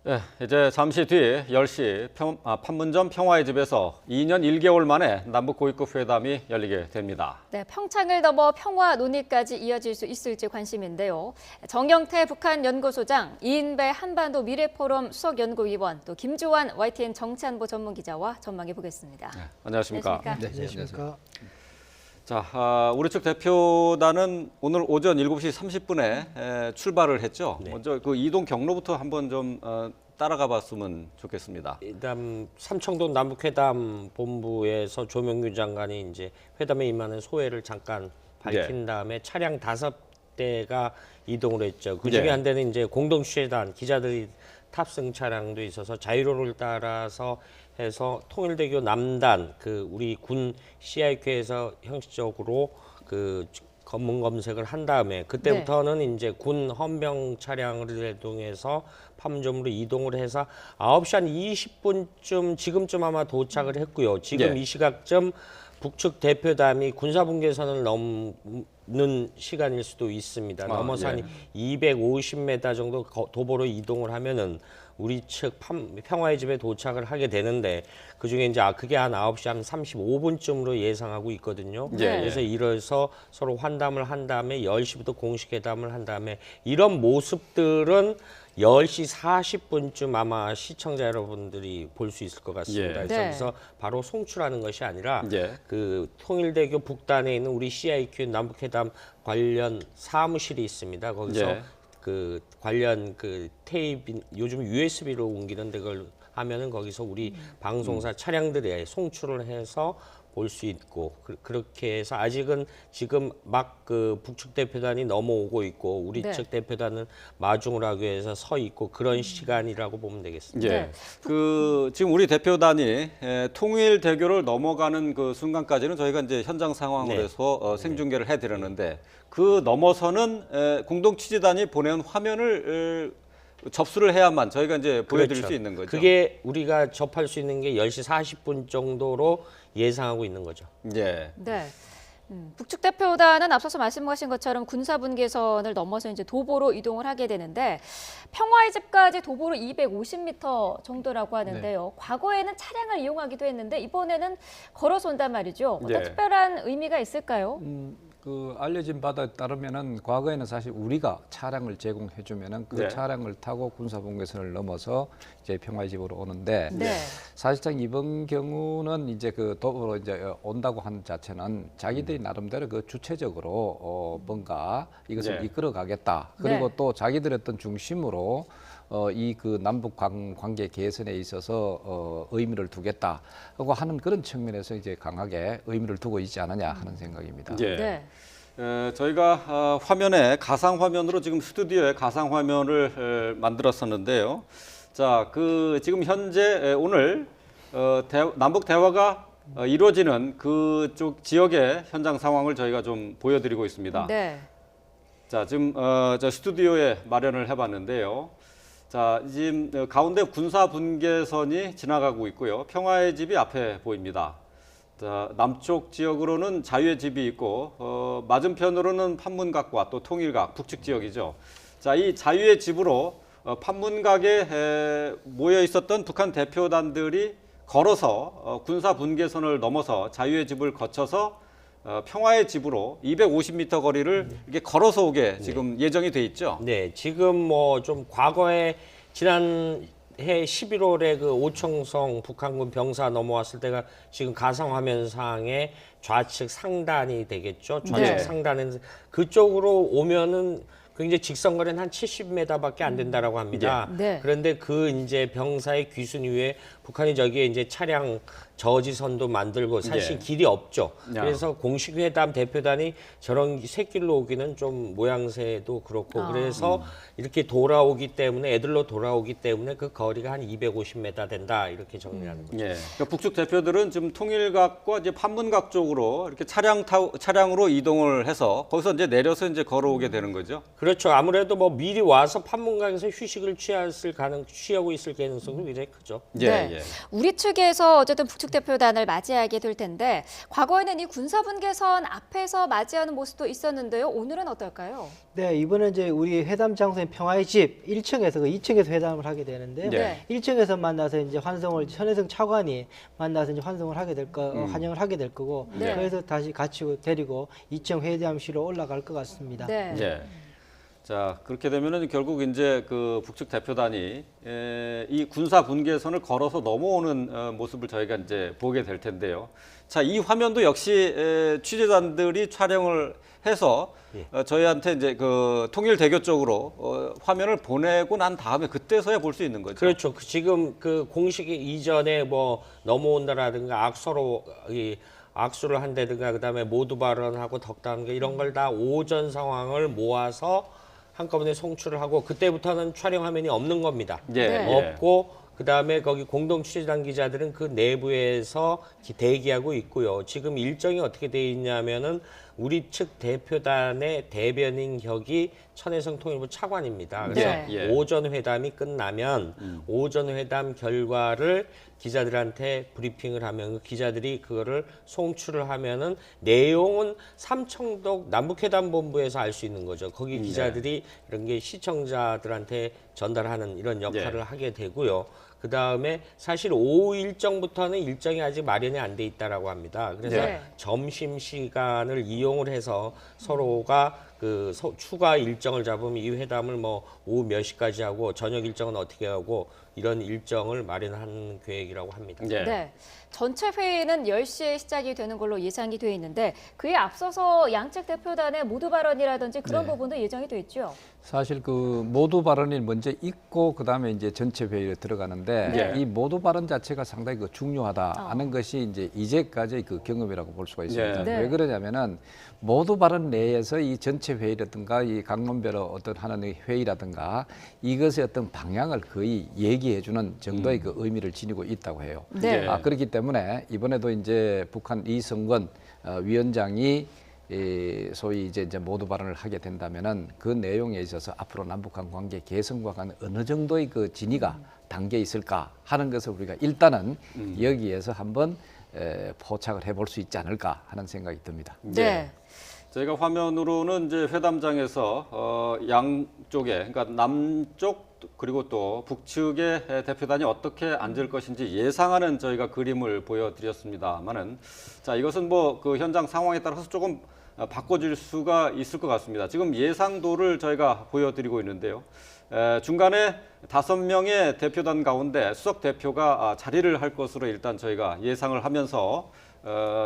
네, 이제 잠시 뒤 10시 판문점 평화의 집에서 2년 1개월 만에 남북 고위급 회담이 열리게 됩니다. 네, 평창을 넘어 평화 논의까지 이어질 수 있을지 관심인데요. 정경태 북한 연구소장, 이인배 한반도 미래포럼 수석연구위원, 또 김주환 YTN 정치안보 전문기자와 전망해 보겠습니다. 네, 안녕하십니까? 네, 안녕하십니까? 자, 우리 측 대표단은 오늘 오전 7시 30분에 출발을 했죠. 네. 먼저 그 이동 경로부터 한번 좀 따라가 봤으면 좋겠습니다. 일단 삼청도 남북회담 본부에서 조명규 장관이 이제 회담에 임하는 소회를 잠깐 밝힌 다음에 차량 5대가 이동을 했죠. 그중에 네. 한 대는 이제 공동 취재단 기자들이 탑승 차량도 있어서 자유로를 따라서 해서 통일대교 남단 그 우리 군 CIQ에서 형식적으로 그 검문 검색을 한 다음에 그때부터는 이제 군 헌병 차량을 이동해서 판문점으로 이동을 해서 9시 한 20분쯤 지금쯤 아마 도착을 했고요. 지금 네. 이 시각쯤 북측 대표단이 군사분계선을 넘는 시간일 수도 있습니다. 넘어서 한 250m 정도 도보로 이동을 하면은 우리 측 평화의 집에 도착을 하게 되는데 그중에 이제 그게 한 9시 한 35분쯤으로 예상하고 있거든요. 네. 그래서 이래서 서로 환담을 한 다음에 10시부터 공식 회담을 한 다음에 이런 모습들은 10시 40분쯤 아마 시청자 여러분들이 볼 수 있을 것 같습니다. 예. 그래서 바로 송출하는 것이 아니라 예. 그 통일대교 북단에 있는 우리 CIQ 남북회담 관련 사무실이 있습니다. 거기서 예. 그 관련 그 테이프 요즘 USB로 옮기는 데걸 하면은 거기서 우리 방송사 차량들에 송출을 해서 볼 수 있고 그렇게 해서 아직은 지금 막 그 북측 대표단이 넘어오고 있고 우리 네. 측 대표단은 마중을 하기 위해서 서 있고 그런 시간이라고 보면 되겠습니다. 예. 네. 그 지금 우리 대표단이 통일 대교를 넘어가는 그 순간까지는 저희가 이제 현장 상황으로 네. 해서 생중계를 해드렸는데 그 넘어서는 공동 취재단이 보낸 화면을 접수를 해야만 저희가 이제 보여드릴 그렇죠. 수 있는 거죠. 그게 우리가 접할 수 있는 게 10시 40분 정도로 예상하고 있는 거죠. 예. 네. 북측 대표단은 앞서서 말씀하신 것처럼 군사분계선을 넘어서 이제 도보로 이동을 하게 되는데 평화의 집까지 도보로 250m 정도라고 하는데요. 과거에는 차량을 이용하기도 했는데 이번에는 걸어서 온단 말이죠. 어떤 예. 특별한 의미가 있을까요? 그 알려진 바에 따르면은 과거에는 사실 우리가 차량을 제공해주면은 그 네. 차량을 타고 군사분계선을 넘어서 이제 평화의 집으로 오는데 네. 사실상 이번 경우는 이제 그 도보로 이제 온다고 하는 자체는 자기들이 나름대로 그 주체적으로 뭔가 이것을 네. 이끌어가겠다. 그리고 네. 또 자기들의 어떤 중심으로 이 그 남북 관계 개선에 있어서 의미를 두겠다 하고 하는 그런 측면에서 이제 강하게 의미를 두고 있지 않느냐 하는 생각입니다. 예. 네. 저희가 화면에 가상 화면으로 지금 스튜디오에 가상 화면을 만들었었는데요. 자, 그 지금 현재 오늘 남북 대화가 이루어지는 그쪽 지역의 현장 상황을 저희가 좀 보여드리고 있습니다. 네. 자, 지금 저 스튜디오에 마련을 해봤는데요. 자, 지금 가운데 군사 분계선이 지나가고 있고요. 평화의 집이 앞에 보입니다. 자, 남쪽 지역으로는 자유의 집이 있고 맞은편으로는 판문각과 또 통일각 북측 지역이죠. 자, 이 자유의 집으로 판문각에 모여 있었던 북한 대표단들이 걸어서 군사 분계선을 넘어서 자유의 집을 거쳐서 평화의 집으로 250m 거리를 이렇게 걸어서 오게 지금 예정이 돼 있죠. 네, 지금 뭐 좀 과거에 지난해 11월에 그 오청성 북한군 병사 넘어왔을 때가 지금 가상화면상의 좌측 상단이 되겠죠. 좌측 네. 상단은 그쪽으로 오면은 굉장히 직선거리는 한 70m밖에 안 된다라고 합니다. 네. 그런데 그 이제 병사의 귀순 이후에 북한이 저기에 이제 차량 저지선도 만들고 사실 예. 길이 없죠. 야. 그래서 공식 회담 대표단이 저런 새길로 오기는 좀 모양새도 그렇고 그래서 이렇게 돌아오기 때문에 애들로 돌아오기 때문에 그 거리가 한 250m 된다 이렇게 정리하는 거죠. 예. 그러니까 북측 대표들은 지금 통일각과 이제 판문각 쪽으로 이렇게 차량으로 이동을 해서 거기서 이제 내려서 이제 걸어오게 되는 거죠. 그렇죠. 아무래도 뭐 미리 와서 판문각에서 휴식을 취하고 있을 가능성이 굉장히 크죠. 예, 네. 예. 우리 측에서 어쨌든 북측 북측 대표단을 맞이하게 될 텐데 과거에는 이 군사분계선 앞에서 맞이하는 모습도 있었는데요. 오늘은 어떨까요? 네, 이번에 이제 우리 회담 장소인 평화의 집 1층에서 2층에서 회담을 하게 되는데요. 네. 1층에서 만나서 이제 환송을 천혜성 차관이 만나서 이제 환송을 하게 될 환영을 하게 될 거고 네. 그래서 다시 같이 데리고 2층 회담실로 올라갈 것 같습니다. 네. 예. 자, 그렇게 되면은 결국 이제 그 북측 대표단이 이 군사 분계선을 걸어서 넘어오는 모습을 저희가 이제 보게 될 텐데요. 자, 이 화면도 역시 취재단들이 촬영을 해서 저희한테 이제 그 통일대교 쪽으로 화면을 보내고 난 다음에 그때서야 볼 수 있는 거죠. 그렇죠. 지금 그 공식이 이전에 뭐 넘어온다라든가 악수를 한다든가 그다음에 모두 발언하고 덕담 이런 걸 다 오전 상황을 모아서 한꺼번에 송출을 하고 그때부터는 촬영 화면이 없는 겁니다. 예, 네. 예. 없고 그다음에 거기 공동 취재단 기자들은 그 내부에서 대기하고 있고요. 지금 일정이 어떻게 돼 있냐면은 우리 측 대표단의 대변인 격이 천혜성 통일부 차관입니다. 그래서 네. 예. 오전 회담이 끝나면 오전 회담 결과를 기자들한테 브리핑을 하면 그 기자들이 그거를 송출을 하면은 내용은 삼청동 남북회담본부에서 알 수 있는 거죠. 거기 기자들이 이런 게 시청자들한테 전달하는 이런 역할을 하게 되고요. 그 다음에 사실 오후 일정부터는 일정이 아직 마련이 안 돼 있다라고 합니다. 그래서 네. 점심 시간을 이용을 해서 서로가 그 추가 일정을 잡으면 이 회담을 뭐 오후 몇 시까지 하고 저녁 일정은 어떻게 하고 이런 일정을 마련하는 계획이라고 합니다. 예. 네. 전체 회의는 10시에 시작이 되는 걸로 예상이 돼 있는데 그에 앞서서 양측 대표단의 모두 발언이라든지 그런 부분도 예정이 돼 있죠. 사실 그 모두 발언이 먼저 있고 그다음에 이제 전체 회의에 들어가는데 네. 이 모두 발언 자체가 상당히 그 중요하다 하는 것이 이제 이제까지의 그 경험이라고 볼 수가 있습니다. 네. 왜 그러냐면은 모두 발언 내에서 이 전체 회의라든가 이 강론별로 어떤 하는 회의라든가 이것의 어떤 방향을 거의 얘기해주는 정도의 그 의미를 지니고 있다고 해요. 네. 그렇기 때문에 이번에도 이제 북한 이성건 위원장이 소위 이제 모두 발언을 하게 된다면은 그 내용에 있어서 앞으로 남북한 관계 개선과 간 어느 정도의 그 진위가 담겨 있을까 하는 것을 우리가 일단은 여기에서 한번 포착을 해볼 수 있지 않을까 하는 생각이 듭니다. 네. 저희가 화면으로는 이제 회담장에서 양쪽에 그러니까 남쪽 그리고 또 북측의 대표단이 어떻게 앉을 것인지 예상하는 저희가 그림을 보여드렸습니다만은 자 이것은 뭐 그 현장 상황에 따라서 조금 바꿔질 수가 있을 것 같습니다. 지금 예상도를 저희가 보여드리고 있는데요. 중간에 5명의 대표단 가운데 수석 대표가 자리를 할 것으로 일단 저희가 예상을 하면서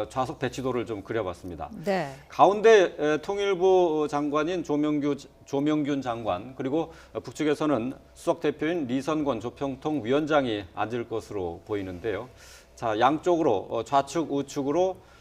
좌석 배치도를 좀 그려봤습니다. 네. 가운데 통일부 장관인 조명균 장관 그리고 북측에서는 수석 대표인 리선권 조평통 위원장이 앉을 것으로 보이는데요. 자 양쪽으로 좌측 우측으로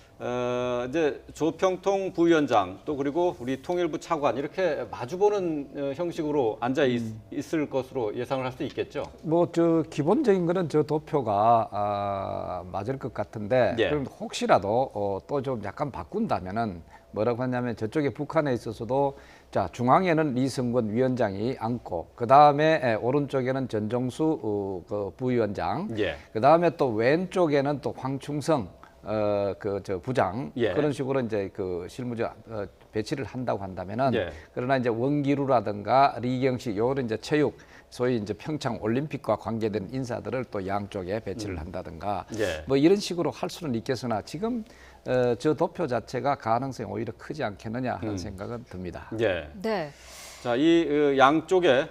이제 조평통 부위원장 또 그리고 우리 통일부 차관 이렇게 마주보는 형식으로 앉아 있을 것으로 예상을 할 수 있겠죠. 뭐 저 기본적인 거는 저 도표가 맞을 것 같은데 예. 그럼 혹시라도 또 좀 약간 바꾼다면은 뭐라고 하냐면 저쪽에 북한에 있어서도 자 중앙에는 리성권 위원장이 앉고 그 다음에 오른쪽에는 전종수 그 부위원장 예. 그 다음에 또 왼쪽에는 또 황충성 그 저 부장 예. 그런 식으로 이제 그 실무자 배치를 한다고 한다면은 예. 그러나 이제 원기루라든가 리경식 요런 이제 체육 소위 이제 평창 올림픽과 관계된 인사들을 또 양쪽에 배치를 한다든가 예. 뭐 이런 식으로 할 수는 있겠으나 지금 저 도표 자체가 가능성이 오히려 크지 않겠느냐 하는 생각은 듭니다. 예. 네. 자, 이 양쪽에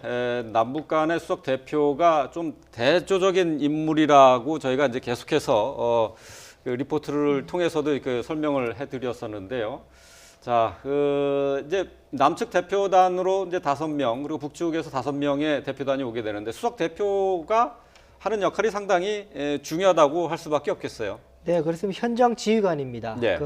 남북 간의 수석 대표가 좀 대조적인 인물이라고 저희가 이제 계속해서 그 리포트를 통해서도 그 설명을 해드렸었는데요. 자, 이제 남측 대표단으로 이제 5명 그리고 북측에서 5명의 대표단이 오게 되는데 수석 대표가 하는 역할이 상당히 중요하다고 할 수밖에 없겠어요. 네, 그렇습니다. 현장 지휘관입니다. 네.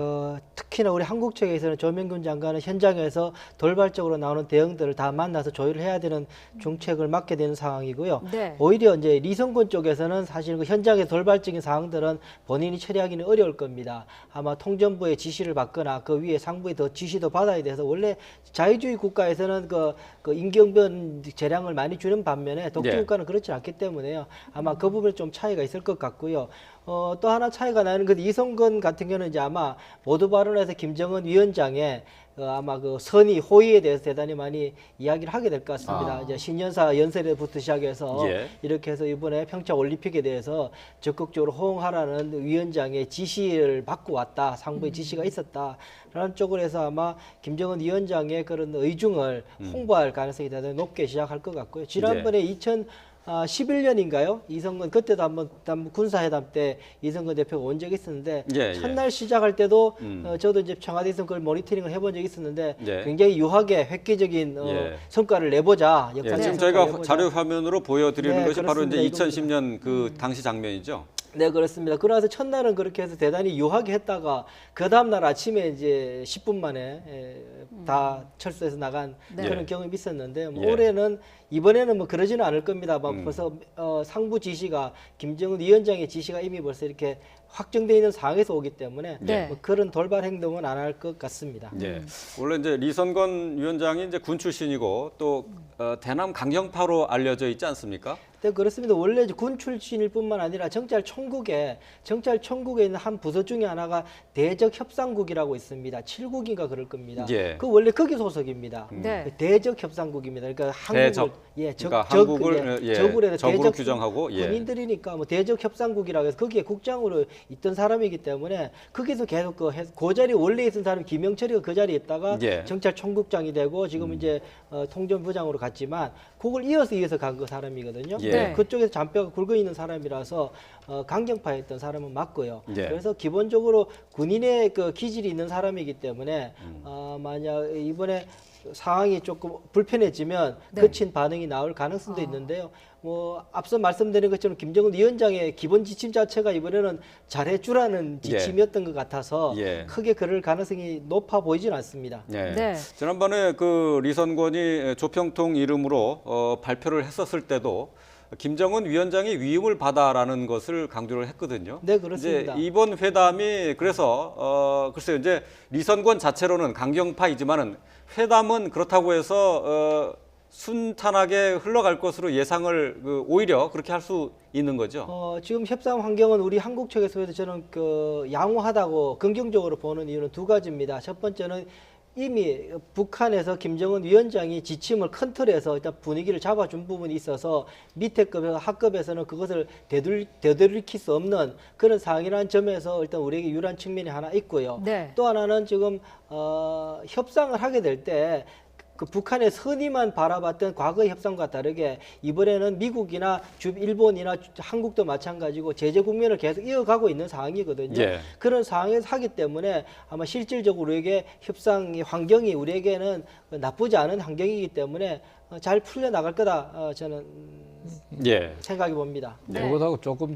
특히나 우리 한국 측에서는 조명균 장관은 현장에서 돌발적으로 나오는 대응들을 다 만나서 조율을 해야 되는 중책을 맡게 되는 상황이고요. 네. 오히려 이제 리성군 쪽에서는 사실 그 현장의 돌발적인 사항들은 본인이 처리하기는 어려울 겁니다. 아마 통전부의 지시를 받거나 그 위에 상부의 더 지시도 받아야 돼서 원래 자유주의 국가에서는 그 임경변 재량을 많이 주는 반면에 독재 네. 국가는 그렇지 않기 때문에요. 아마 그 부분에 좀 차이가 있을 것 같고요. 또 하나 차이가 나는 그 이성근 같은 경우는 이제 아마 모두 발언에서 김정은 위원장의 아마 그 선의 호의에 대해서 대단히 많이 이야기를 하게 될 것 같습니다. 이제 신년사 연설에부터 시작해서 예. 이렇게 해서 이번에 평창 올림픽에 대해서 적극적으로 호응하라는 위원장의 지시를 받고 왔다. 상부의 지시가 있었다라는 쪽으로 해서 아마 김정은 위원장의 그런 의중을 홍보할 가능성이 대단히 높게 시작할 것 같고요. 지난번에 2011년인가요? 이성근 그때도 한번 군사회담 때 이성근 대표가 온 적이 있었는데 예, 첫날 시작할 때도 저도 이제 청와대에서 그걸 모니터링을 해본 적이 있었는데 예. 굉장히 유하게 획기적인 예. 성과를 내보자. 예, 역사적인 지금 성과를 저희가 내보자. 자료 화면으로 보여드리는 네, 것이 바로 이제 그렇습니다. 2010년 그 당시 장면이죠. 네, 그렇습니다. 그러나서 첫날은 그렇게 해서 대단히 유하게 했다가 그 다음날 아침에 이제 10분 만에 다 철수해서 나간 네. 그런 경험이 있었는데 뭐 예. 올해는 이번에는 뭐 그러지는 않을 겁니다. 뭐 벌써 상부 지시가 김정은 위원장의 지시가 이미 벌써 이렇게 확정되어 있는 상황에서 오기 때문에 네. 뭐 그런 돌발 행동은 안 할 것 같습니다. 예. 원래 이제 리선건 위원장이 이제 군 출신이고 또 대남 강경파로 알려져 있지 않습니까? 네, 그렇습니다. 원래 이제 군 출신일 뿐만 아니라 정찰 총국에 있는 한 부서 중에 하나가 대적 협상국이라고 있습니다. 7국인가 그럴 겁니다. 예. 그 원래 거기 소속입니다. 네. 그 대적 협상국입니다. 그러니까 한국을 대적. 적, 그러니까 적, 한국을 예, 적으로 해서 적으로 대적 규정하고 예. 군인들이니까 뭐 대적 협상국이라고 해서 거기에 국장으로 있던 사람이기 때문에 거기서 계속 그 자리에 원래 있던 사람 김영철이가 그 자리에 있다가 예. 정찰 총국장이 되고 지금 이제 통전부장으로 갔지만 그걸 이어서 간 그 사람이거든요. 예. 네. 그쪽에서 잔뼈가 굵어 있는 사람이라서 강경파였던 사람은 맞고요. 예. 그래서 기본적으로 군인의 그 기질이 있는 사람이기 때문에 만약 이번에 상황이 조금 불편해지면 네. 거친 반응이 나올 가능성도 있는데요. 뭐 앞서 말씀드린 것처럼 김정은 위원장의 기본 지침 자체가 이번에는 잘해주라는 지침이었던 것 같아서 예. 크게 그럴 가능성이 높아 보이진 않습니다. 예. 네. 지난번에 그 리선권이 조평통 이름으로 발표를 했었을 때도 김정은 위원장이 위임을 받아라는 것을 강조를 했거든요. 네, 그렇습니다. 이제 이번 회담이 그래서 글쎄요, 이제 리선권 자체로는 강경파이지만은 회담은 그렇다고 해서 순탄하게 흘러갈 것으로 예상을 오히려 그렇게 할 수 있는 거죠. 지금 협상 환경은 우리 한국 측에서도 저는 양호하다고 긍정적으로 보는 이유는 두 가지입니다. 첫 번째는 이미 북한에서 김정은 위원장이 지침을 큰 틀에서 일단 분위기를 잡아준 부분이 있어서 밑에 급에서 하급에서는 그것을 되돌이킬 수 없는 그런 상황이라는 점에서 일단 우리에게 유리한 측면이 하나 있고요. 네. 또 하나는 지금 협상을 하게 될 때 그 북한의 선의만 바라봤던 과거의 협상과 다르게 이번에는 미국이나 일본이나 한국도 마찬가지고 제재 국면을 계속 이어가고 있는 상황이거든요. 예. 그런 상황에서 하기 때문에 아마 실질적으로 우리에게 협상의 환경이 우리에게는 나쁘지 않은 환경이기 때문에 잘 풀려 나갈 거다 저는 예. 생각해 봅니다. 네. 그것하고 조금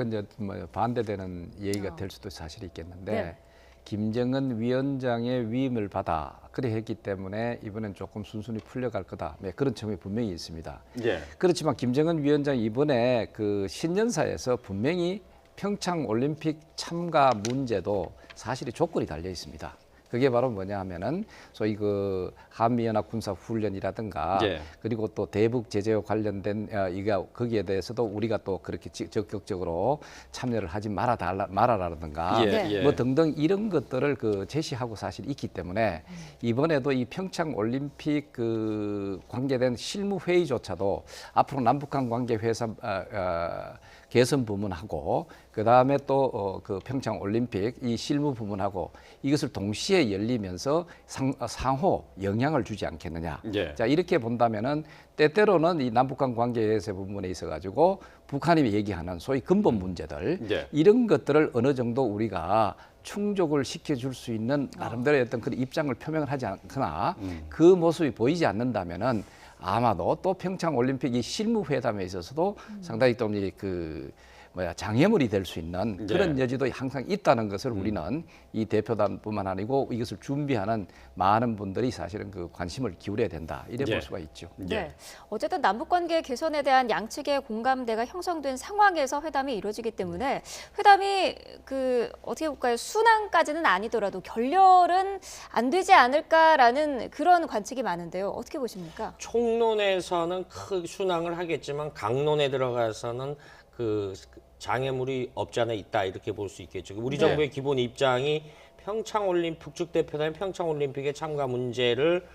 이제 뭐 반대되는 얘기가 될 수도 사실 있겠는데 네. 김정은 위원장의 위임을 받아 그래 했기 때문에 이번엔 조금 순순히 풀려갈 거다. 네, 그런 점이 분명히 있습니다. 예. 그렇지만 김정은 위원장이 이번에 그 신년사에서 분명히 평창 올림픽 참가 문제도 사실이 조건이 달려 있습니다. 그게 바로 뭐냐 하면은 소위 그 한미연합 군사 훈련이라든가 예. 그리고 또 대북 제재와 관련된 이거 거기에 대해서도 우리가 또 그렇게 적극적으로 참여를 하지 말아라든가 예, 예. 뭐 등등 이런 것들을 제시하고 사실 있기 때문에 이번에도 이 평창 올림픽 관계된 실무 회의조차도 앞으로 남북한 관계 개선 부문하고 그 다음에 또 그 평창 올림픽 이 실무 부문하고 이것을 동시에 열리면서 상호 영향을 주지 않겠느냐. 예. 자 이렇게 본다면은 때때로는 이 남북한 관계 개선 부분에 있어 가지고 북한이 얘기하는 소위 근본 문제들 예. 이런 것들을 어느 정도 우리가 충족을 시켜줄 수 있는 나름대로의 어떤 그런 입장을 표명을 하지 않거나 그 모습이 보이지 않는다면은 아마도 또 평창 올림픽 이 실무 회담에 있어서도 상당히 또 장애물이 될 수 있는 네. 그런 여지도 항상 있다는 것을 우리는 이 대표단뿐만 아니고 이것을 준비하는 많은 분들이 사실은 그 관심을 기울여야 된다 이래 예. 볼 수가 있죠. 네. 어쨌든 남북관계 개선에 대한 양측의 공감대가 형성된 상황에서 회담이 이루어지기 때문에 회담이 어떻게 볼까요? 순항까지는 아니더라도 결렬은 안 되지 않을까라는 그런 관측이 많은데요. 어떻게 보십니까? 총론에서는 큰 순항을 하겠지만 강론에 들어가서는 그 장애물이 없지 않아 있다 이렇게 볼 수 있겠죠. 우리 네. 정부의 기본 입장이 북측 대표단의 평창올림픽의 참가 문제를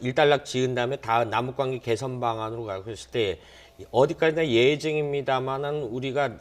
일단락 지은 다음에 다 남북관계 개선 방안으로 가고 있을 때 어디까지나 예정입니다만은 우리가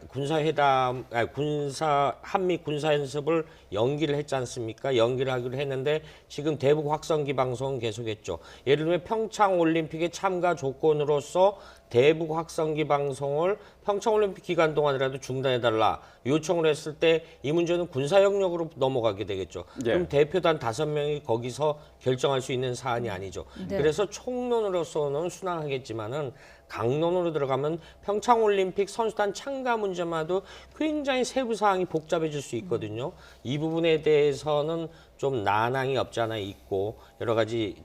한미 군사 연습을 연기를 했지 않습니까? 연기를 하기로 했는데 지금 대북 확성기 방송은 계속했죠. 예를 들면 평창 올림픽의 참가 조건으로서 대북 확성기 방송을 평창 올림픽 기간 동안이라도 중단해달라 요청을 했을 때 이 문제는 군사 영역으로 넘어가게 되겠죠. 예. 그럼 대표단 5명이 거기서 결정할 수 있는 사안이 아니죠. 네. 그래서 총론으로서는 순항하겠지만은 강론으로 들어가면 평창올림픽 선수단 참가 문제마도 굉장히 세부 사항이 복잡해질 수 있거든요. 이 부분에 대해서는 좀 난항이 없지 않아 있고 여러 가지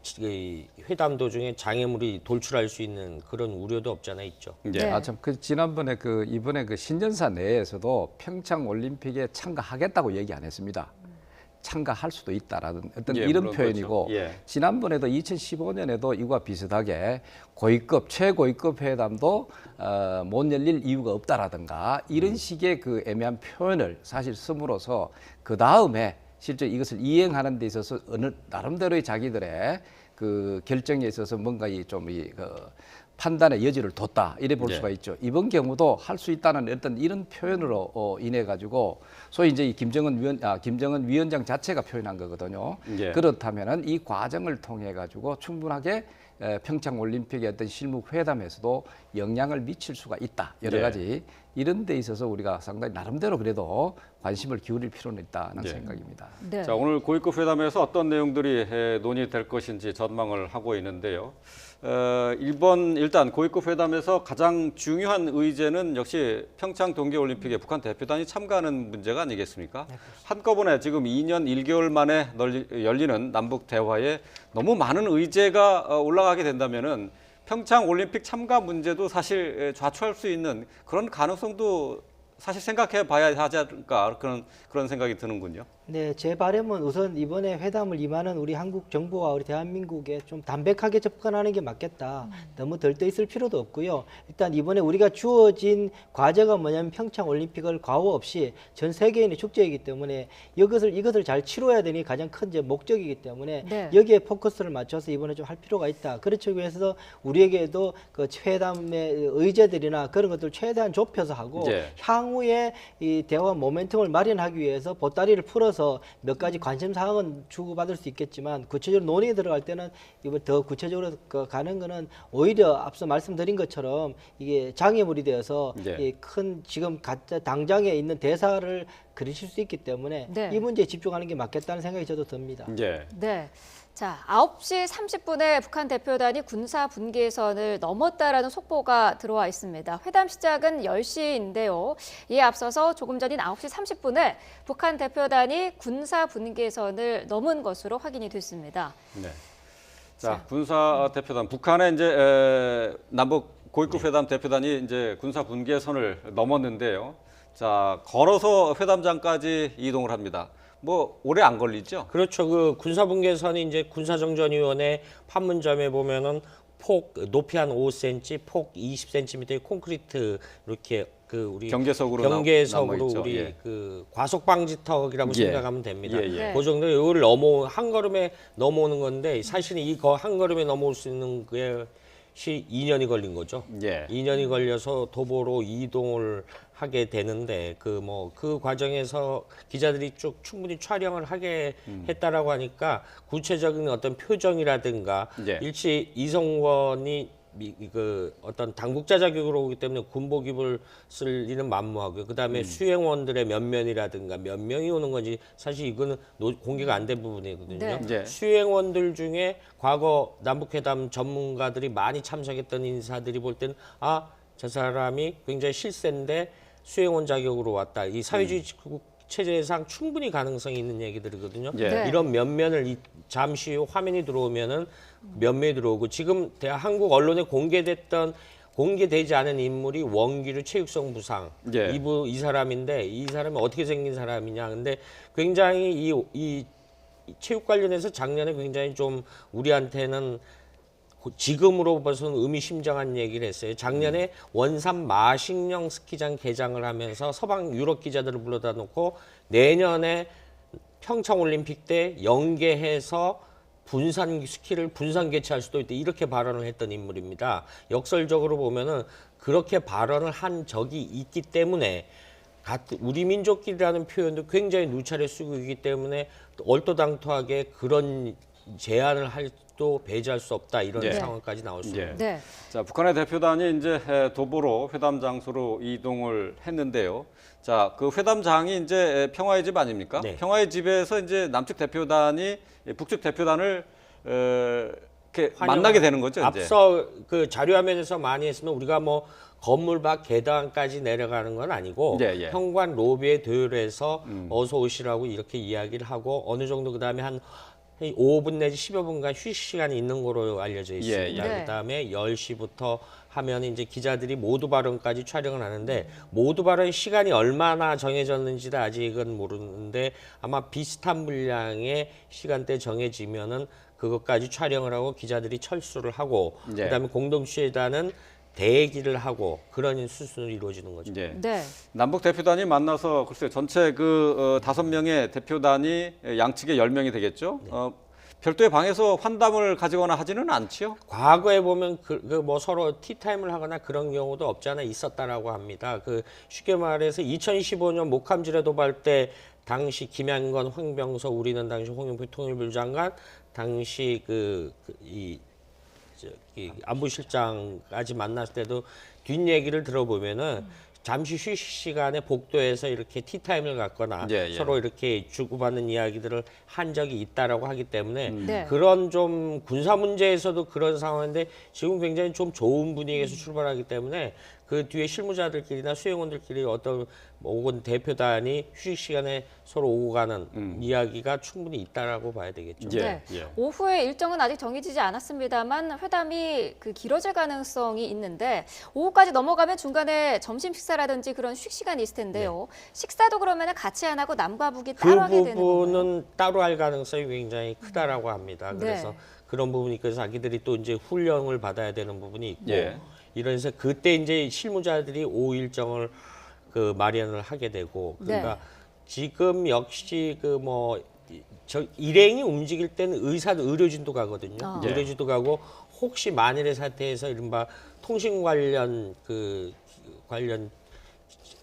회담 도중에 장애물이 돌출할 수 있는 그런 우려도 없지 않아 있죠. 예. 네. 참 지난번에 이번에 신년사 내에서도 평창 올림픽에 참가하겠다고 얘기 안 했습니다. 참가할 수도 있다라는 어떤 예, 이런 물론 표현이고 그렇죠. 예. 지난번에도 2015년에도 이와 비슷하게 최고위급 회담도 못 열릴 이유가 없다라든가 이런 식의 그 애매한 표현을 사실 쓰므로서 그 다음에 실제 이것을 이행하는 데 있어서 나름대로의 자기들의 그 결정에 있어서 뭔가 판단의 여지를 뒀다 이래 볼 예. 수가 있죠. 이번 경우도 할 수 있다는 어떤 이런 표현으로 인해 가지고 소위 이제 이 김정은 위원장 자체가 표현한 거거든요. 예. 그렇다면은 이 과정을 통해 가지고 충분하게 평창 올림픽의 어떤 실무 회담에서도 영향을 미칠 수가 있다. 여러 예. 가지 이런 데 있어서 우리가 상당히 나름대로 그래도 관심을 기울일 필요는 있다는 예. 생각입니다. 네. 자, 오늘 고위급 회담에서 어떤 내용들이 논의될 것인지 전망을 하고 있는데요. 일단 고위급 회담에서 가장 중요한 의제는 역시 평창 동계올림픽에 북한 대표단이 참가하는 문제가 아니겠습니까? 한꺼번에 지금 2년 1개월 만에 열리는 남북 대화에 너무 많은 의제가 올라가게 된다면은 평창 올림픽 참가 문제도 사실 좌초할 수 있는 그런 가능성도 사실 생각해 봐야 하지 않을까 그런 생각이 드는군요. 네, 제 바람은 우선 이번에 회담을 임하는 우리 한국 정부와 우리 대한민국에 좀 담백하게 접근하는 게 맞겠다. 너무 들떠 있을 필요도 없고요. 일단 이번에 우리가 주어진 과제가 뭐냐면 평창 올림픽을 과오 없이 전 세계인의 축제이기 때문에 이것을 잘 치러야 되니 가장 큰 이제 목적이기 때문에 네. 여기에 포커스를 맞춰서 이번에 좀 할 필요가 있다. 그렇기 위해서 우리에게도 그 회담의 의제들이나 그런 것들 최대한 좁혀서 하고 예. 향후에 이 대화 모멘텀을 마련하기 위해서 보따리를 풀어서 몇 가지 관심 사항은 주고받을 수 있겠지만 구체적으로 논의에 들어갈 때는 이번 더 구체적으로 가는 거는 오히려 앞서 말씀드린 것처럼 이게 장애물이 되어서 예. 이 큰 지금 당장에 있는 대사를 그리실 수 있기 때문에 네. 이 문제에 집중하는 게 맞겠다는 생각이 저도 듭니다. 예. 네. 자, 9시 30분에 북한 대표단이 군사 분계선을 넘었다라는 속보가 들어와 있습니다. 회담 시작은 10시인데요. 이에 앞서서 조금 전인 9시 30분에 북한 대표단이 군사 분계선을 넘은 것으로 확인이 됐습니다. 네. 자, 군사 대표단 북한의 이제 남북 고위급 회담 대표단이 이제 군사 분계선을 넘었는데요. 자, 걸어서 회담장까지 이동을 합니다. 뭐 오래 안 걸리죠? 그렇죠. 그 군사분계선이 이제 군사정전위원회 판문점에 보면은 높이 한 5cm, 폭 20cm의 콘크리트 이렇게 우리 경계석으로 경계석으로 남아있죠. 우리 예. 과속 방지턱이라고 예. 생각하면 됩니다. 예, 예. 그 정도 이걸 한 걸음에 넘어오는 건데 사실은 한 걸음에 넘어올 수 있는 것이 2년이 걸린 거죠. 예. 2년이 걸려서 도보로 이동을 하게 되는데 그 과정에서 기자들이 쭉 충분히 촬영을 하게 했다라고 하니까 구체적인 어떤 표정이라든가 예. 일시 이성원이 어떤 당국자 자격으로 오기 때문에 군복 입을 쓸 일은 만무하고요. 그다음에 수행원들의 면면이라든가 몇 명이 오는 건지 사실 이거는 공개가 안 된 부분이거든요. 네. 예. 수행원들 중에 과거 남북회담 전문가들이 많이 참석했던 인사들이 볼 때는 저 사람이 굉장히 실세인데 수행원 자격으로 왔다. 이 사회주의 체제상 충분히 가능성이 있는 얘기들이거든요. 예. 네. 이런 면면을 잠시 후 화면이 들어오면은 면면이 들어오고 지금 한국 언론에 공개되지 않은 인물이 원기류 체육성 부상 예. 이 사람인데 이 사람이 어떻게 생긴 사람이냐. 근데 굉장히 이 체육 관련해서 작년에 굉장히 좀 우리한테는 지금으로 봐서는 의미심장한 얘기를 했어요. 작년에 원산 마식령 스키장 개장을 하면서 서방 유럽 기자들을 불러다 놓고 내년에 평창올림픽 때 연계해서 스키를 분산 개최할 수도 있다. 이렇게 발언을 했던 인물입니다. 역설적으로 보면은 그렇게 발언을 한 적이 있기 때문에 우리 민족끼리라는 표현도 굉장히 누차례 쓰고 있기 때문에 얼토당토하게 그런 제안을 또 배제할 수 없다 이런 예. 상황까지 나올 수 있습니다. 네. 자, 북한의 대표단이 이제 도보로 회담 장소로 이동을 했는데요. 자, 그 회담장이 이제 평화의 집 아닙니까? 네. 평화의 집에서 이제 남측 대표단이 북측 대표단을 이렇게 만나게 되는 거죠, 이제. 앞서 그 자료화면에서 많이 했으면 우리가 뭐 건물 밖 계단까지 내려가는 건 아니고 예, 예. 현관 로비에 도열해서 어서 오시라고 이렇게 이야기를 하고 어느 정도 그다음에 한 5분 내지 10여 분간 휴식 시간이 있는 거로 알려져 있습니다. 예, 예. 네. 그다음에 10시부터 하면 이제 기자들이 모두 발언까지 촬영을 하는데 모두 발언 시간이 얼마나 정해졌는지도 아직은 모르는데 아마 비슷한 분량의 시간대 정해지면은 그것까지 촬영을 하고 기자들이 철수를 하고 예. 그다음에 공동취재단은 대기를 하고 그런 수순으로 이루어지는 거죠. 예. 네. 남북 대표단이 만나서 글쎄요, 전체 그 5명의 대표단이 양측에 10명이 되겠죠. 별도의 방에서 환담을 가지거나 하지는 않지요. 과거에 보면 뭐 서로 티타임을 하거나 그런 경우도 없지 않아 있었다라고 합니다. 쉽게 말해서 2015년 목함지뢰 도발 때 당시 김양건, 황병서 우리는 당시 홍영표 통일부 장관 당시 안보실장까지 만났을 때도 뒷얘기를 들어보면은 잠시 휴식 시간에 복도에서 이렇게 티타임을 갖거나 예, 예. 서로 이렇게 주고받는 이야기들을 한 적이 있다라고 하기 때문에 네. 그런 좀 군사 문제에서도 그런 상황인데 지금 굉장히 좀 좋은 분위기에서 출발하기 때문에 그 뒤에 실무자들끼리나 수행원들끼리 어떤 혹은 대표단이 휴식 시간에 서로 오고 가는 이야기가 충분히 있다라고 봐야 되겠죠. 예. 네. 예. 오후에 일정은 아직 정해지지 않았습니다만 회담이 길어질 가능성이 있는데 오후까지 넘어가면 중간에 점심 식사라든지 그런 휴식 시간이 있을 텐데요. 식사도 그러면 같이 안 하고 남과 북이 그 따로 하게 되는 건가요? 부분은 따로 할 가능성이 굉장히 크다라고 합니다. 네. 그래서 그런 부분이 그래서 자기들이 또 이제 훈련을 받아야 되는 부분이 있고 예. 이래서 그때 이제 실무자들이 오후 일정을 마련을 하게 되고 그러니까 네. 지금 역시 일행이 움직일 때는 의료진도 가거든요. 예. 의료진도 가고 혹시 만일의 사태에서 이른바 통신 관련 관련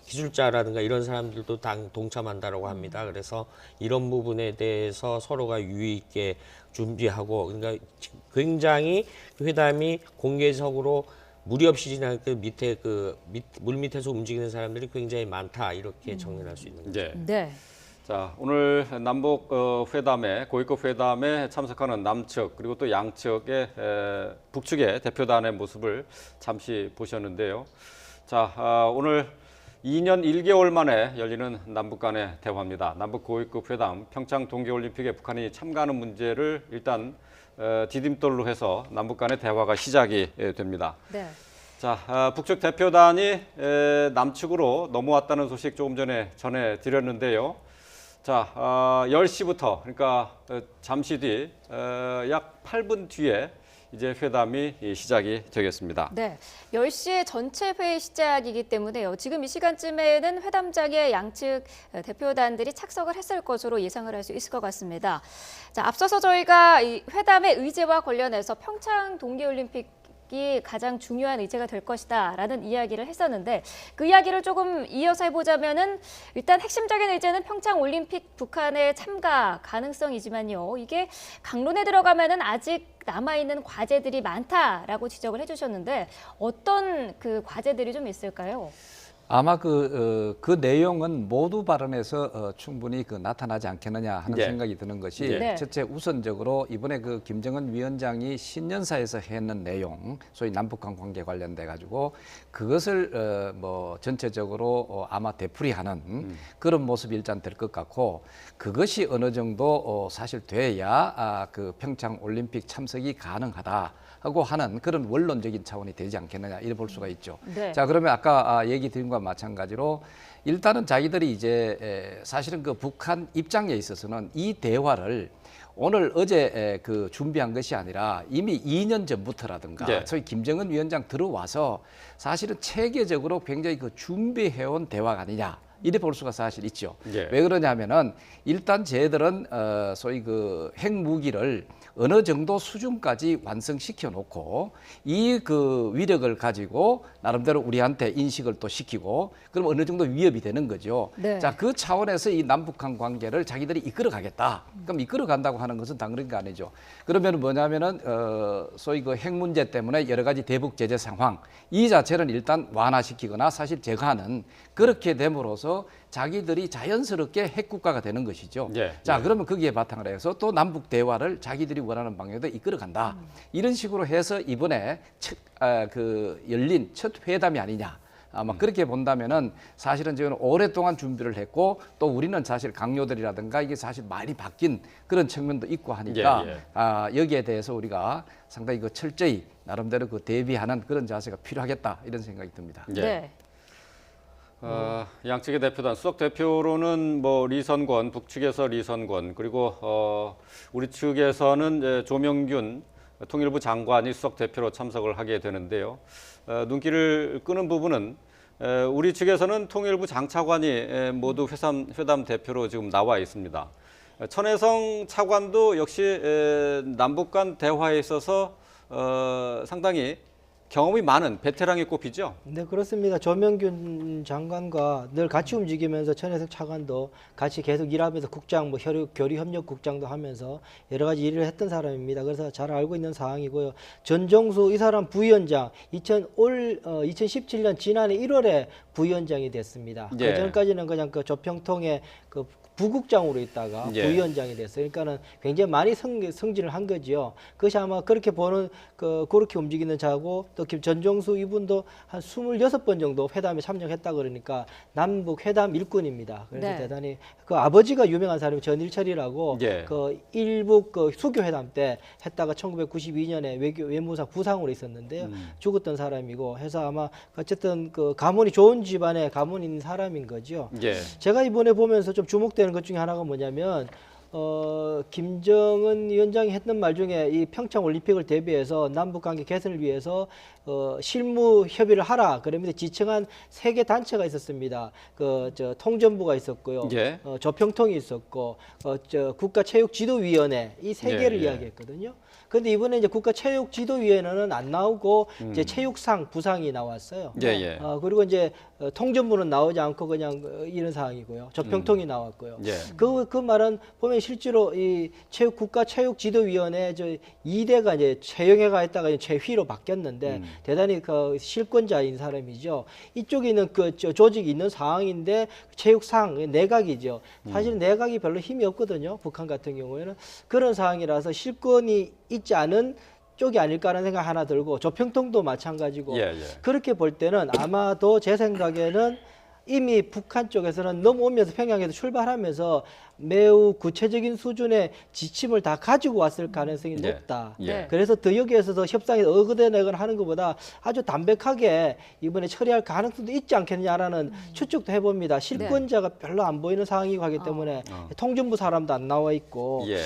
기술자라든가 이런 사람들도 동참한다라고 합니다. 그래서 이런 부분에 대해서 서로가 유의 있게 준비하고 그러니까 굉장히 회담이 공개적으로 무리 없이 진행할 물 밑에서 움직이는 사람들이 굉장히 많다 이렇게 정리할 수 있는 거죠. 예. 네. 자, 오늘 남북 회담에 고위급 회담에 참석하는 남측 그리고 또 양측의 북측의 대표단의 모습을 잠시 보셨는데요. 자, 오늘 2년 1개월 만에 열리는 남북 간의 대화입니다. 남북 고위급 회담 평창 동계올림픽에 북한이 참가하는 문제를 일단 디딤돌로 해서 남북 간의 대화가 시작이 됩니다. 네. 자, 북측 대표단이 남측으로 넘어왔다는 소식 조금 전에 전해드렸는데요. 자, 10시부터 그러니까 잠시 뒤 약 8분 뒤에 이제 회담이 시작이 되겠습니다. 네, 10시에 전체 회의 시작이기 때문에요. 지금 이 시간쯤에는 회담장에 양측 대표단들이 착석을 했을 것으로 예상을 할 수 있을 것 같습니다. 자, 앞서서 저희가 이 회담의 의제와 관련해서 평창 동계올림픽 이 가장 중요한 의제가 될 것이다라는 이야기를 했었는데 그 이야기를 조금 이어서 해보자면은 일단 핵심적인 의제는 평창 올림픽 북한의 참가 가능성이지만요. 이게 강론에 들어가면은 아직 남아있는 과제들이 많다라고 지적을 해주셨는데 어떤 그 과제들이 좀 있을까요? 아마 그 내용은 모두 발언에서 충분히 나타나지 않겠느냐 하는 예. 생각이 드는 것이 예. 네. 첫째 우선적으로 이번에 김정은 위원장이 신년사에서 했는 내용, 소위 남북한 관계 관련돼 가지고 그것을 뭐 전체적으로 아마 되풀이하는 그런 모습이 일단 될 것 같고 그것이 어느 정도 사실 돼야 그 평창 올림픽 참석이 가능하다. 하고 하는 그런 원론적인 차원이 되지 않겠느냐 이래 볼 수가 있죠. 네. 자 그러면 아까 얘기 드린 것과 마찬가지로 일단은 자기들이 이제 사실은 그 북한 입장에 있어서는 이 대화를 오늘 어제 준비한 것이 아니라 이미 2년 전부터라든가 네. 소위 김정은 위원장 들어와서 사실은 체계적으로 굉장히 준비해온 대화가 아니냐. 이래 볼 수가 사실 있죠. 예. 왜 그러냐면은 일단 쟤들은 소위 핵무기를 어느 정도 수준까지 완성시켜 놓고 이 위력을 가지고 나름대로 우리한테 인식을 또 시키고 그럼 어느 정도 위협이 되는 거죠. 네. 자, 그 차원에서 이 남북한 관계를 자기들이 이끌어 가겠다. 그럼 이끌어 간다고 하는 것은 당연한 게 아니죠. 그러면 뭐냐면은 소위 핵 문제 때문에 여러 가지 대북 제재 상황 이 자체는 일단 완화시키거나 사실 제거하는 그렇게 됨으로써 자기들이 자연스럽게 핵국가가 되는 것이죠. 예, 자, 예. 그러면 거기에 바탕을 해서 또 남북 대화를 자기들이 원하는 방향으로 이끌어간다. 이런 식으로 해서 이번에 열린 첫 회담이 아니냐. 아마 그렇게 본다면은 사실은 저는 오랫동안 준비를 했고 또 우리는 사실 강요들이라든가 이게 사실 많이 바뀐 그런 측면도 있고 하니까 예, 예. 여기에 대해서 우리가 상당히 철저히 나름대로 대비하는 그런 자세가 필요하겠다 이런 생각이 듭니다. 예. 네. 양측의 대표단 수석 대표로는 뭐 리선권, 북측에서 리선권 그리고 우리 측에서는 이제 조명균 통일부 장관이 수석 대표로 참석을 하게 되는데요. 눈길을 끄는 부분은 우리 측에서는 통일부 장차관이 모두 회담 대표로 지금 나와 있습니다. 천혜성 차관도 역시 남북 간 대화에 있어서 상당히 경험이 많은 베테랑이 꼽히죠. 네, 그렇습니다. 조명균 장관과 늘 같이 움직이면서 천혜석 차관도 같이 계속 일하면서 국장, 교류협력국장도 하면서 여러 가지 일을 했던 사람입니다. 그래서 잘 알고 있는 사항이고요. 전정수 이 사람 부위원장 2017년 지난해 1월에 부위원장이 됐습니다. 예. 그 전까지는 그냥 조평통의 부국장으로 있다가 예. 부위원장이 됐어요. 그러니까는 굉장히 많이 성진을 한 거지요. 그것이 아마 그렇게 보는 그렇게 움직이는 자고 또 전정수 이분도 한 26번 정도 회담에 참여했다 그러니까 남북 회담 일꾼입니다. 그래서 네. 대단히 그 아버지가 유명한 사람이 전일철이라고 예. 일북 수교 회담 때 했다가 1992년에 외무상 부상으로 있었는데요. 죽었던 사람이고 해서 아마 어쨌든 가문이 좋은 집안에 가문이 있는 사람인 거죠. 예. 제가 이번에 보면서 좀 주목되는 것 중에 하나가 뭐냐면 김정은 위원장이 했던 말 중에 이 평창 올림픽을 대비해서 남북 관계 개선을 위해서 실무 협의를 하라 그러면서 지청한 3개 단체가 있었습니다. 통전부가 있었고요. 예. 조평통이 있었고 국가체육지도위원회 이 3개를 예, 예. 이야기했거든요. 근데 이번에 이제 국가체육지도위원회는 안 나오고 이제 체육상 부상이 나왔어요. 예, 예. 그리고 이제 통전부는 나오지 않고 그냥 이런 상황이고요. 조평통이 나왔고요. 예. 그 말은 보면 실제로 이 국가체육지도위원회 2대가 이제 최영해가 했다가 이제 최휘로 바뀌었는데 대단히 실권자인 사람이죠. 이쪽에 있는 조직이 있는 상황인데 체육상 내각이죠. 사실 내각이 별로 힘이 없거든요. 북한 같은 경우에는 그런 상황이라서 실권이 있지 않은 쪽이 아닐까라는 생각 하나 들고 조평통도 마찬가지고 예, 예. 그렇게 볼 때는 아마도 제 생각에는 이미 북한 쪽에서는 넘어오면서 평양에서 출발하면서 매우 구체적인 수준의 지침을 다 가지고 왔을 가능성이 예. 높다. 예. 그래서 더 여기에서도 협상에서 어그대내거나 하는 것보다 아주 담백하게 이번에 처리할 가능성도 있지 않겠냐라는 추측도 해봅니다. 실권자가 별로 안 보이는 상황이고 하기 때문에 통전부 사람도 안 나와 있고 예.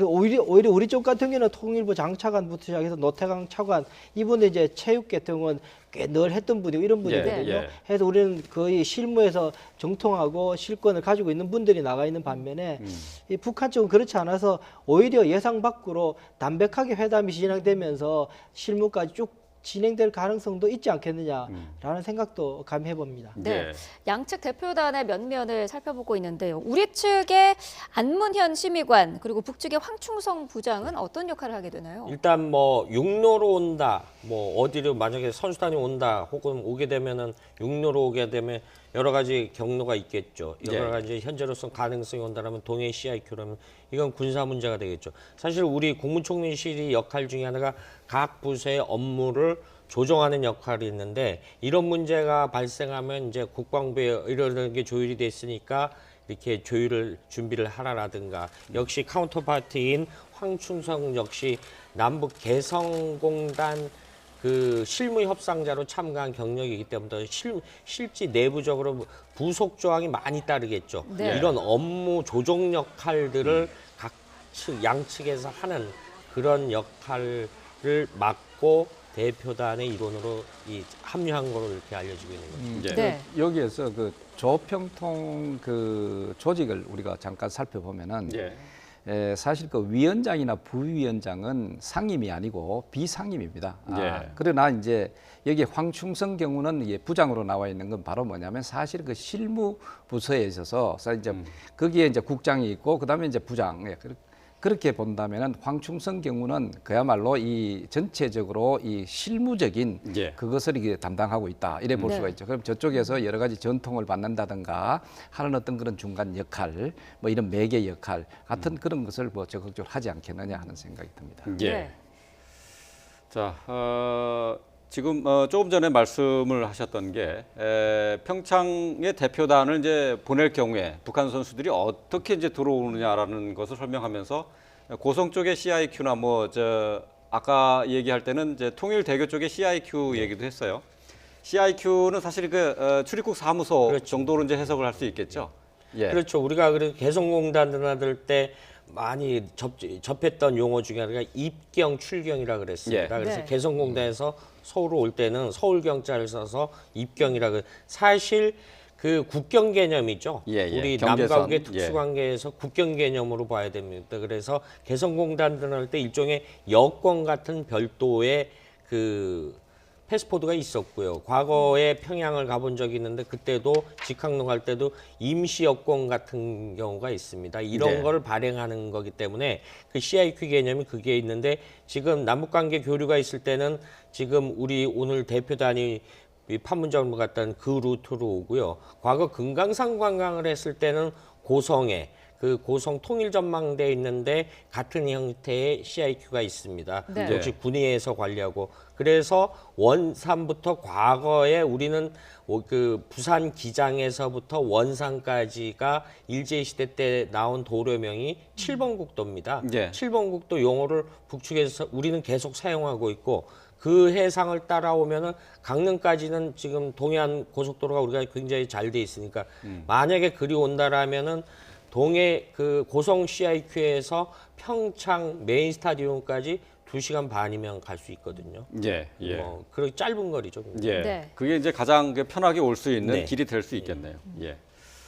오히려 우리 쪽 같은 경우는 통일부 장차관부터 시작해서 노태강 차관 이분은 이제 체육계통은 꽤 늘 했던 분이고 이런 분이거든요. 예. 그래서 우리는 거의 실무에서 정통하고 실권을 가지고 있는 분들이 나가 있는 반면에 이 북한 쪽은 그렇지 않아서 오히려 예상 밖으로 담백하게 회담이 진행되면서 실무까지 쭉 진행될 가능성도 있지 않겠느냐라는 생각도 감히 해봅니다. 네. 예. 양측 대표단의 면면을 살펴보고 있는데요. 우리 측의 안문현 심의관 그리고 북측의 황충성 부장은 어떤 역할을 하게 되나요? 일단 뭐 육로로 온다, 뭐 어디로 만약에 선수단이 온다, 혹은 오게 되면은 육로로 오게 되면 여러 가지 경로가 있겠죠. 여러 예. 가지 현재로서 가능성이 온다라면 동해 CIQ라면 이건 군사 문제가 되겠죠. 사실 우리 국무총리실이 역할 중에 하나가 각 부서의 업무를 조정하는 역할이 있는데 이런 문제가 발생하면 이제 국방부에 이런 게 조율이 됐으니까 이렇게 조율을 준비를 하라라든가 역시 카운터파트인 황충성 역시 남북 개성공단 그 실무 협상자로 참가한 경력이기 때문에 실제 내부적으로 부속 조항이 많이 따르겠죠. 네. 이런 업무 조정 역할들을 각 측 양측에서 하는 그런 역할을 맡고 대표단의 일원으로 합류한 거로 이렇게 알려지고 있는 거죠. 예. 네. 여기에서 그 조평통 그 조직을 우리가 잠깐 살펴보면은 예. 사실 그 위원장이나 부위원장은 상임이 아니고 비상임입니다. 예. 그러나 이제 여기 황충성 경우는 이게 부장으로 나와 있는 건 바로 뭐냐면 사실 그 실무 부서에 있어서 이제 거기에 이제 국장이 있고 그다음에 이제 부장. 그렇게 본다면은 황충성 경우는 그야말로 이 전체적으로 이 실무적인 예. 그것을 이게 담당하고 있다 이래 볼 네. 수가 있죠. 그럼 저쪽에서 여러 가지 전통을 받는다든가 하는 어떤 그런 중간 역할, 뭐 이런 매개 역할 같은 그런 것을 뭐 적극적으로 하지 않겠느냐 하는 생각이 듭니다. 예. 네. 자, 지금 조금 전에 말씀을 하셨던 게 평창의 대표단을 이제 보낼 경우에 북한 선수들이 어떻게 이제 들어오느냐라는 것을 설명하면서 고성 쪽의 CIQ나 뭐 저 아까 얘기할 때는 이제 통일대교 쪽의 CIQ 얘기도 했어요. CIQ는 사실 그 출입국 사무소 그렇죠. 정도로 이제 해석을 할 수 있겠죠. 예. 그렇죠. 우리가 그래서 개성공단 드나들 때 많이 접했던 용어 중에 하나가 입경, 출경이라 그랬습니다. 예. 그래서 네. 개성공단에서 서울로 올 때는 서울경자를 써서 입경이라 그 사실 그 국경 개념이죠. 예, 예. 우리 경계선. 남과국의 특수관계에서 국경 개념으로 봐야 됩니다. 그래서 개성공단 드나들 때 일종의 여권 같은 별도의 그 패스포드가 있었고요. 과거에 평양을 가본 적이 있는데 그때도 직항로 갈 때도 임시 여권 같은 경우가 있습니다. 이런 네. 거를 발행하는 거기 때문에 그 CIQ 개념이 그게 있는데 지금 남북관계 교류가 있을 때는 지금 우리 오늘 대표단이 이 판문점을 갔던 그 루트로 오고요. 과거 금강산 관광을 했을 때는 고성에 그 고성 통일전망대에 있는데 같은 형태의 CIQ가 있습니다. 네. 역시 군위에서 관리하고 그래서 원산부터 과거에 우리는 그 부산 기장에서부터 원산까지가 일제시대 때 나온 도로명이 7번 국도입니다. 예. 7번 국도 용어를 북측에서 우리는 계속 사용하고 있고 그 해상을 따라오면은 강릉까지는 지금 동해안 고속도로가 우리가 굉장히 잘 돼 있으니까 만약에 그리 온다라면은 동해 그 고성 CIQ에서 평창 메인 스타디움까지 2시간 반이면 갈 수 있거든요. 예. 예. 그렇게 짧은 거리죠. 예. 네. 그게 이제 가장 편하게 올 수 있는 네. 길이 될 수 있겠네요. 예.